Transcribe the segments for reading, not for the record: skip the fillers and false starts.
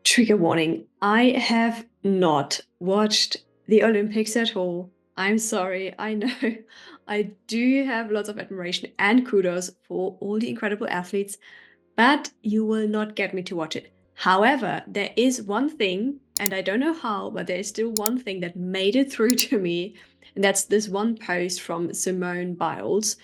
Trigger warning. I have not watched the Olympics at all. I'm sorry. I know I do have lots of admiration and kudos for all the incredible athletes, but you will not get me to watch it. However, there is one thing, and I don't know how, but there is still one thing that made it through to me. And that's this one post from Simone Biles,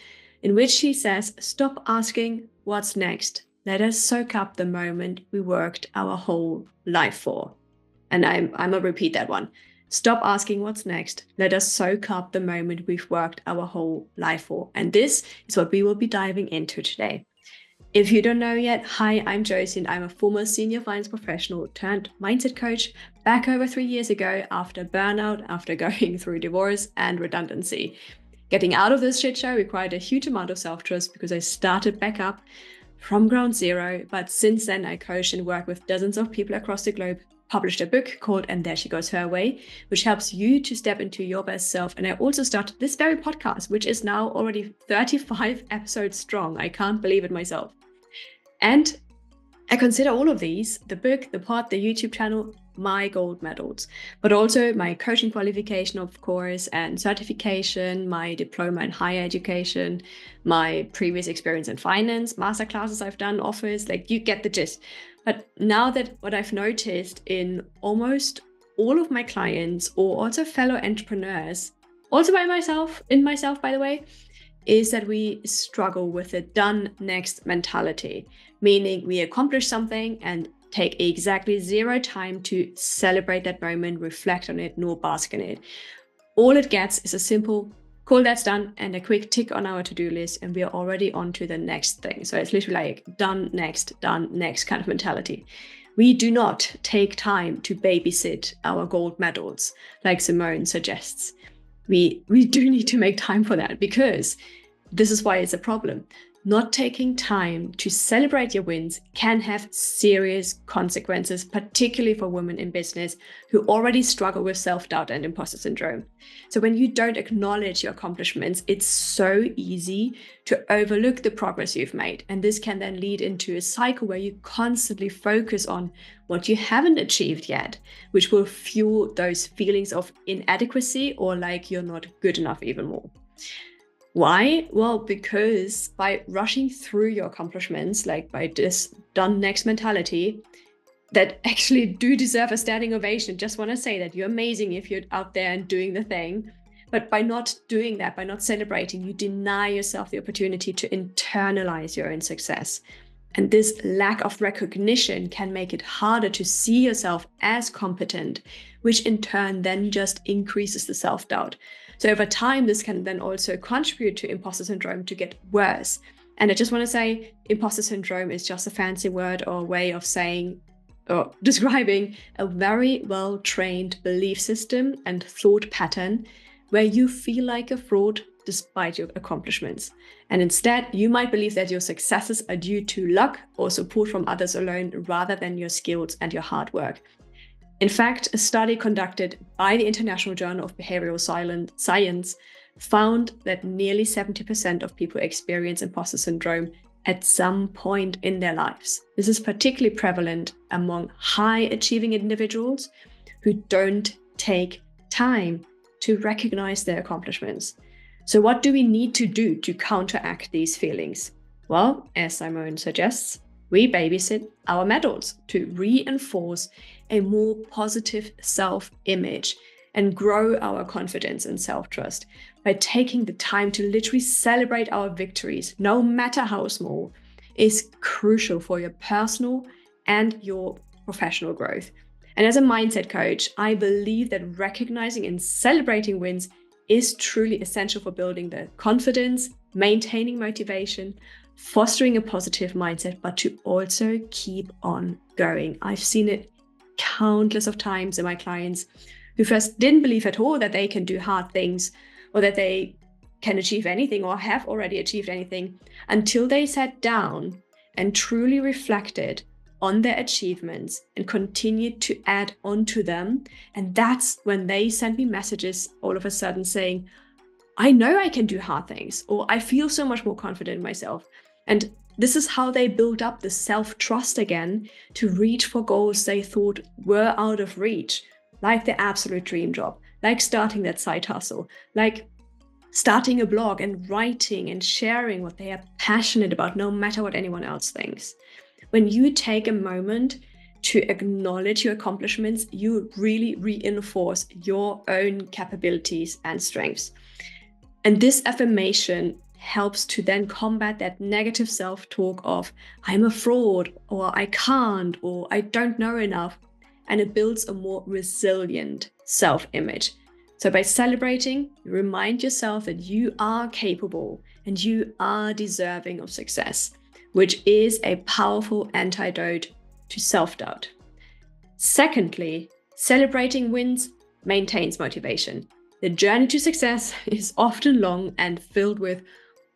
in which she says, "Stop asking what's next. Let us soak up the moment we worked our whole life for." And I'm gonna repeat that one. Stop asking what's next. Let us soak up the moment we've worked our whole life for. And this is what we will be diving into today. If you don't know yet, hi, I'm Josi and I'm a former senior finance professional turned mindset coach back over 3 years ago after burnout, after going through divorce and redundancy. Getting out of this shit show required a huge amount of self-trust because I started back up from ground zero. But since then, I coached and worked with dozens of people across the globe, published a book called And There She Goes Her Way, which helps you to step into your best self. And I also started this very podcast, which is now already 35 episodes strong. I can't believe it myself. And I consider all of these, the book, the pod, the YouTube channel, my gold medals, but also my coaching qualification, of course, and certification, my diploma in higher education, my previous experience in finance, masterclasses I've done, offers, like you get the gist. But now that what I've noticed in almost all of my clients or also fellow entrepreneurs, also by myself, by the way, is that we struggle with a done next mentality, meaning we accomplish something and take exactly zero time to celebrate that moment, reflect on it, nor bask in it. All it gets is a simple, cool, that's done, and a quick tick on our to-do list, and we are already on to the next thing. So it's literally like done next kind of mentality. We do not take time to babysit our gold medals, like Simone suggests. We do need to make time for that, because this is why it's a problem. Not taking time to celebrate your wins can have serious consequences, particularly for women in business who already struggle with self-doubt and imposter syndrome. So when you don't acknowledge your accomplishments, it's so easy to overlook the progress you've made. And this can then lead into a cycle where you constantly focus on what you haven't achieved yet, which will fuel those feelings of inadequacy or like you're not good enough even more. Why? Well, because by rushing through your accomplishments, like by this done next mentality, that actually do deserve a standing ovation. Just want to say that you're amazing if you're out there and doing the thing. But by not doing that, by not celebrating, you deny yourself the opportunity to internalize your own success. And this lack of recognition can make it harder to see yourself as competent, which in turn then just increases the self-doubt. So over time, this can then also contribute to imposter syndrome to get worse. And I just want to say, imposter syndrome is just a fancy word or way of saying or describing a very well-trained belief system and thought pattern where you feel like a fraud despite your accomplishments. And instead, you might believe that your successes are due to luck or support from others alone rather than your skills and your hard work. In fact, a study conducted by the International Journal of Behavioral Science found that nearly 70% of people experience imposter syndrome at some point in their lives. This is particularly prevalent among high-achieving individuals who don't take time to recognize their accomplishments. So what do we need to do to counteract these feelings? Well, as Simone suggests, we babysit our medals to reinforce a more positive self-image and grow our confidence and self-trust by taking the time to literally celebrate our victories, no matter how small, is crucial for your personal and your professional growth. And as a mindset coach, I believe that recognizing and celebrating wins is truly essential for building the confidence, maintaining motivation, fostering a positive mindset, but to also keep on going. I've seen it countless of times in my clients who first didn't believe at all that they can do hard things or that they can achieve anything or have already achieved anything until they sat down and truly reflected on their achievements and continued to add on to them. And that's when they sent me messages all of a sudden saying, I know I can do hard things, or I feel so much more confident in myself. And This is how they build up the self-trust again to reach for goals they thought were out of reach, like the absolute dream job, like starting that side hustle, like starting a blog and writing and sharing what they are passionate about, no matter what anyone else thinks. When you take a moment to acknowledge your accomplishments, you really reinforce your own capabilities and strengths. And this affirmation helps to then combat that negative self-talk of I'm a fraud, or I can't, or I don't know enough. And it builds a more resilient self-image. So by celebrating, you remind yourself that you are capable and you are deserving of success, which is a powerful antidote to self-doubt. Secondly, celebrating wins maintains motivation. The journey to success is often long and filled with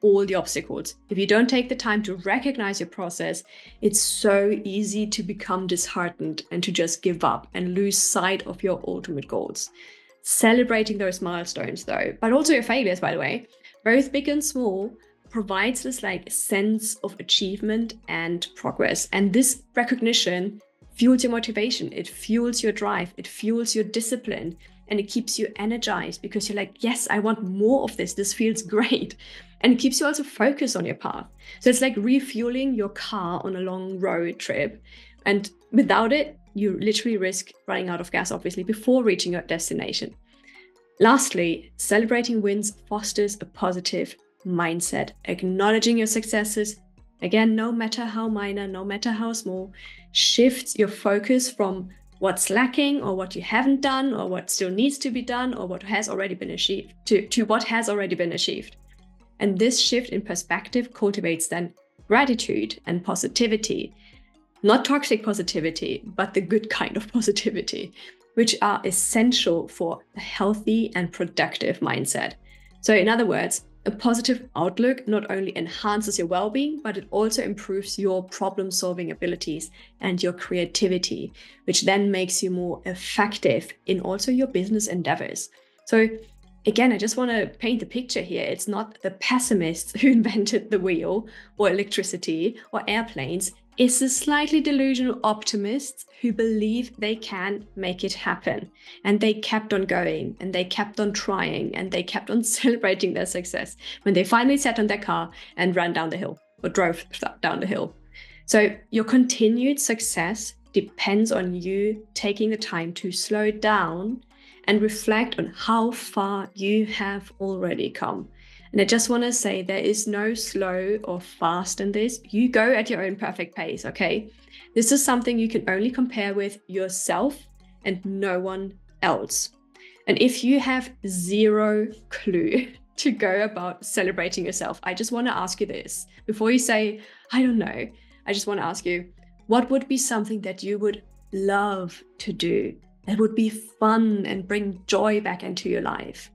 all the obstacles. If you don't take the time to recognize your process, it's so easy to become disheartened and to just give up and lose sight of your ultimate goals. Celebrating those milestones though, but also your failures, by the way, both big and small, provides this sense of achievement and progress. And this recognition fuels your motivation, it fuels your drive, it fuels your discipline, and it keeps you energized because you're like, yes, I want more of this. This feels great. And it keeps you also focused on your path. So it's like refueling your car on a long road trip. And without it, you literally risk running out of gas, obviously, before reaching your destination. Lastly, celebrating wins fosters a positive mindset. Acknowledging your successes, again, no matter how minor, no matter how small, shifts your focus from what's lacking or what you haven't done or what still needs to be done or what has already been achieved to what has already been achieved. And this shift in perspective cultivates then gratitude and positivity, not toxic positivity, but the good kind of positivity, which are essential for a healthy and productive mindset. So in other words, a positive outlook not only enhances your well-being, but it also improves your problem-solving abilities and your creativity, which then makes you more effective in also your business endeavors. So again, I just want to paint the picture here. It's not the pessimists who invented the wheel or electricity or airplanes. It's the slightly delusional optimists who believe they can make it happen. And they kept on going and they kept on trying and they kept on celebrating their success when they finally sat on their car and ran down the hill or drove down the hill. So your continued success depends on you taking the time to slow down and reflect on how far you have already come. And I just want to say there is no slow or fast in this. You go at your own perfect pace, okay? This is something you can only compare with yourself and no one else. And if you have zero clue to go about celebrating yourself, I just want to ask you this. Before you say, I don't know, I just want to ask you, what would be something that you would love to do? That would be fun and bring joy back into your life?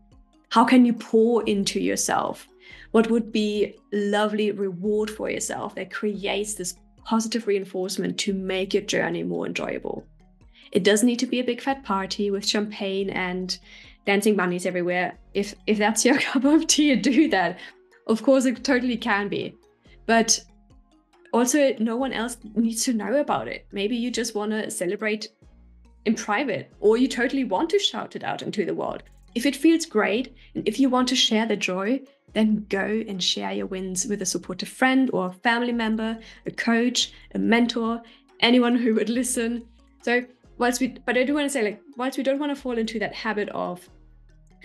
How can you pour into yourself? What would be a lovely reward for yourself that creates this positive reinforcement to make your journey more enjoyable? It doesn't need to be a big fat party with champagne and dancing bunnies everywhere. If that's your cup of tea, do that. Of course, it totally can be. But also, no one else needs to know about it. Maybe you just want to celebrate in private, or you totally want to shout it out into the world. If it feels great, and if you want to share the joy, then go and share your wins with a supportive friend or a family member, a coach, a mentor, anyone who would listen. So but I do want to say, whilst we don't want to fall into that habit of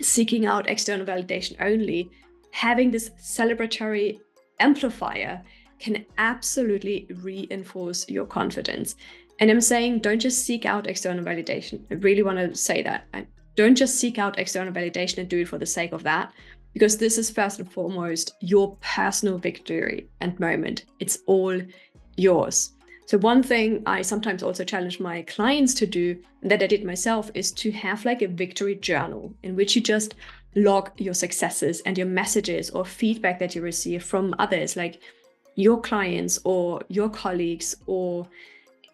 seeking out external validation only, having this celebratory amplifier can absolutely reinforce your confidence. And I'm saying, don't just seek out external validation. I really want to say that. Don't just seek out external validation and do it for the sake of that, because this is first and foremost your personal victory and moment. It's all yours. So one thing I sometimes also challenge my clients to do, and that I did myself, is to have a victory journal in which you just log your successes and your messages or feedback that you receive from others, like your clients or your colleagues, or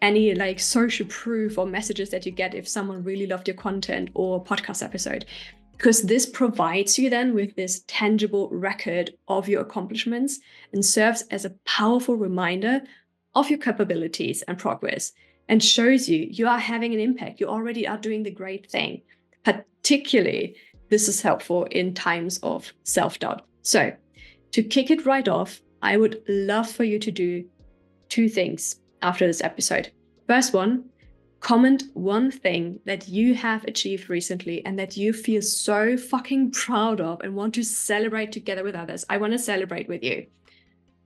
any social proof or messages that you get if someone really loved your content or podcast episode. because this provides you then with this tangible record of your accomplishments and serves as a powerful reminder of your capabilities and progress, and shows you are having an impact. You already are doing the great thing. Particularly, this is helpful in times of self-doubt. So to kick it right off, I would love for you to do two things after this episode. First one, comment one thing that you have achieved recently and that you feel so fucking proud of and want to celebrate together with others. I want to celebrate with you.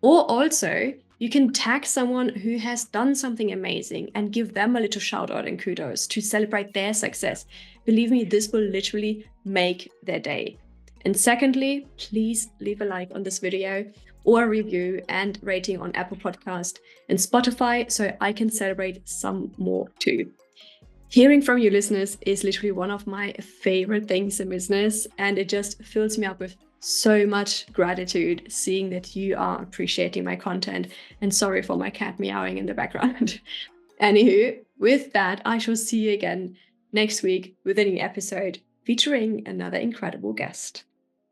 Or also, you can tag someone who has done something amazing and give them a little shout out and kudos to celebrate their success. Believe me, this will literally make their day. And secondly, please leave a like on this video or a review and rating on Apple Podcast and Spotify so I can celebrate some more too. Hearing from you listeners is literally one of my favorite things in business, and it just fills me up with so much gratitude seeing that you are appreciating my content. And sorry for my cat meowing in the background. Anywho, with that, I shall see you again next week with a new episode featuring another incredible guest.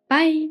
Bye.